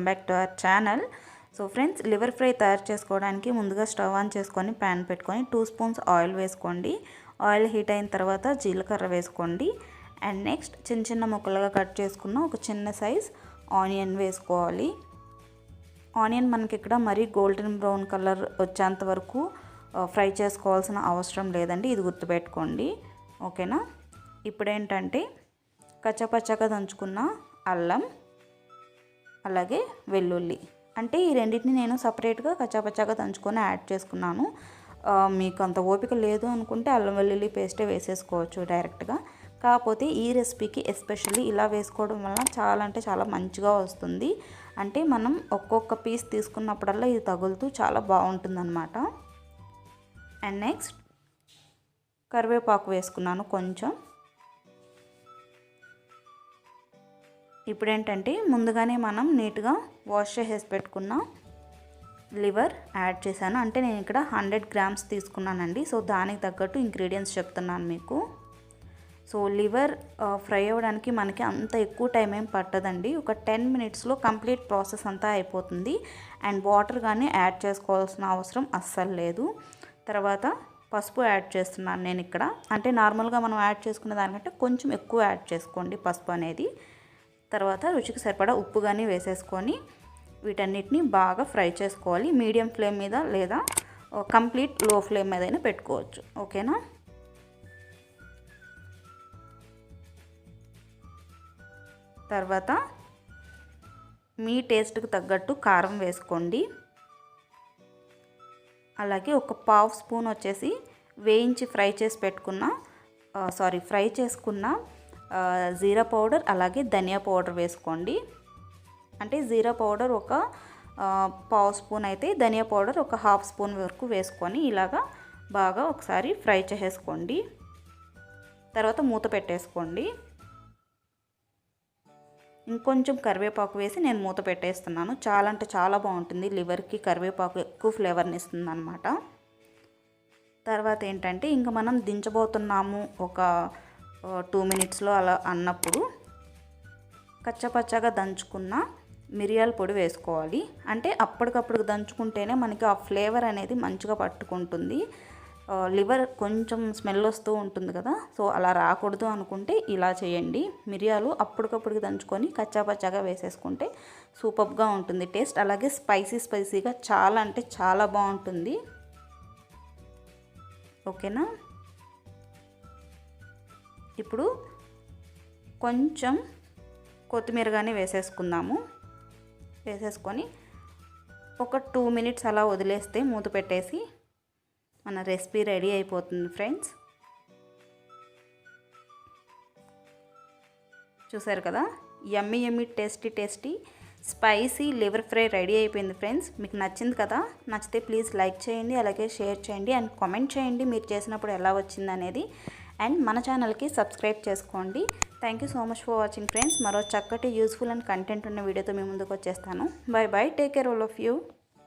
Back to our channel. So friends, liver fry తయారు చేసుకోవడానికి ముందుగా స్టవ్ ఆన్ చేసుకొని ప్యాన్ పెట్టుకొని 2 స్పూన్స్ ఆయిల్ వేసుకోండి. ఆయిల్ హీట్ అయిన తర్వాత జీలకర్ర వేసుకోండి. అండ్ నెక్స్ట్ చిన్న చిన్న ముక్కలుగా కట్ చేసుకున్న ఒక చిన్న సైజ్ ఆనియన్ వేసుకోవాలి. ఆనియన్ మనకి ఇక్కడ మరీ గోల్డెన్ బ్రౌన్ కలర్ వచ్చేంత వరకు ఫ్రై చేసుకోవాల్సిన అవసరం లేదండి, ఇది గుర్తుపెట్టుకోండి. ఓకేనా. ఇప్పుడు ఏంటంటే కచ్చపచ్చగా దంచుకున్న అల్లం అలాగే వెల్లుల్లి, అంటే ఈ రెండింటిని నేను సపరేట్గా కచ్చాపచ్చాగా దంచుకొని యాడ్ చేసుకున్నాను. మీకు అంత ఓపిక లేదు అనుకుంటే అల్లం వెల్లుల్లి పేస్టే వేసేసుకోవచ్చు డైరెక్ట్గా. కాకపోతే ఈ రెసిపీకి ఎస్పెషల్లీ ఇలా వేసుకోవడం వల్ల చాలా అంటే చాలా మంచిగా వస్తుంది. అంటే మనం ఒక్కొక్క పీస్ తీసుకున్నప్పుడల్లా ఇది తగులుతూ చాలా బాగుంటుందన్నమాట. అండ్ నెక్స్ట్ కరివేపాకు వేసుకున్నాను కొంచెం. ఇప్పుడు ఏంటంటే ముందుగానే మనం నీట్గా వాష్ చేసేసి పెట్టుకున్న లివర్ యాడ్ చేశాను. అంటే నేను ఇక్కడ 100 గ్రామ్స్ తీసుకున్నానండి. సో దానికి తగ్గట్టు ఇంగ్రీడియంట్స్ చెప్తున్నాను మీకు. సో లివర్ ఫ్రై అవ్వడానికి మనకి అంత ఎక్కువ టైం ఏం పట్టదండి. ఒక 10 మినిట్స్లో కంప్లీట్ ప్రాసెస్ అంతా అయిపోతుంది. అండ్ వాటర్ కానీ యాడ్ చేసుకోవాల్సిన అవసరం అస్సలు లేదు. తర్వాత పసుపు యాడ్ చేస్తున్నాను నేను ఇక్కడ. అంటే నార్మల్గా మనం యాడ్ చేసుకునే దానికంటే కొంచెం ఎక్కువ యాడ్ చేసుకోండి పసుపు అనేది. తర్వాత రుచికి సరిపడా ఉప్పు కానీ వేసేసుకొని వీటన్నిటిని బాగా ఫ్రై చేసుకోవాలి. మీడియం ఫ్లేమ్ మీద లేదా కంప్లీట్ లో ఫ్లేమ్ మీద అయినా పెట్టుకోవచ్చు. ఓకేనా. తర్వాత మీ టేస్ట్కి తగ్గట్టు కారం వేసుకోండి. అలాగే ఒక 1/2 స్పూన్ వచ్చేసి వేయించి ఫ్రై చేసుకున్న జీరా పౌడర్ అలాగే ధనియా పౌడర్ వేసుకోండి. అంటే జీరా పౌడర్ ఒక 1/2 స్పూన్ అయితే ధనియా పౌడర్ ఒక 1/2 స్పూన్ వరకు వేసుకొని ఇలాగా బాగా ఒకసారి ఫ్రై చేసేసుకోండి. తర్వాత మూత పెట్టేసుకోండి. ఇంకొంచెం కరివేపాకు వేసి నేను మూత పెట్టేస్తున్నాను. చాలా అంటే చాలా బాగుంటుంది. లివర్కి కరివేపాకు ఎక్కువ ఫ్లేవర్ని ఇస్తుంది అన్నమాట. తర్వాత ఏంటంటే ఇంకా మనం దించబోతున్నాము ఒక 2 మినిట్స్లో అలా అన్నప్పుడు కచ్చపచ్చగా దంచుకున్న మిరియాల పొడి వేసుకోవాలి. అంటే అప్పటికప్పుడు దంచుకుంటేనే మనకి ఆ ఫ్లేవర్ అనేది మంచిగా పట్టుకుంటుంది. లివర్ కొంచెం స్మెల్ వస్తూ ఉంటుంది కదా, సో అలా రాకూడదు అనుకుంటే ఇలా చేయండి. మిరియాలు అప్పటికప్పుడు దంచుకొని కచ్చాపచ్చాగా వేసేసుకుంటే సూపర్గా ఉంటుంది టేస్ట్. అలాగే స్పైసీగా చాలా అంటే చాలా బాగుంటుంది. ఓకేనా. ఇప్పుడు కొంచెం కొత్తిమీర కానీ వేసేసుకుందాము. వేసేసుకొని ఒక 2 మినిట్స్ అలా వదిలేస్తే మూత పెట్టేసి మన రెసిపీ రెడీ అయిపోతుంది ఫ్రెండ్స్. చూసారు కదా, yummy tasty spicy liver fry ready అయిపోయింది ఫ్రెండ్స్. మీకు నచ్చింది కదా? నచ్చితే ప్లీజ్ లైక్ చేయండి, అలాగే షేర్ చేయండి అండ్ కామెంట్ చేయండి మీరు చేసినప్పుడు ఎలా వచ్చింది అనేది. అండ్ మన ఛానల్కి సబ్స్క్రైబ్ చేసుకోండి. Thank you so much for watching friends. మరో చక్కటి యూస్ఫుల్ అండ్ కంటెంట్ ఉన్న వీడియోతో మీ ముందుకు వచ్చేస్తాను. By by, take care all of you.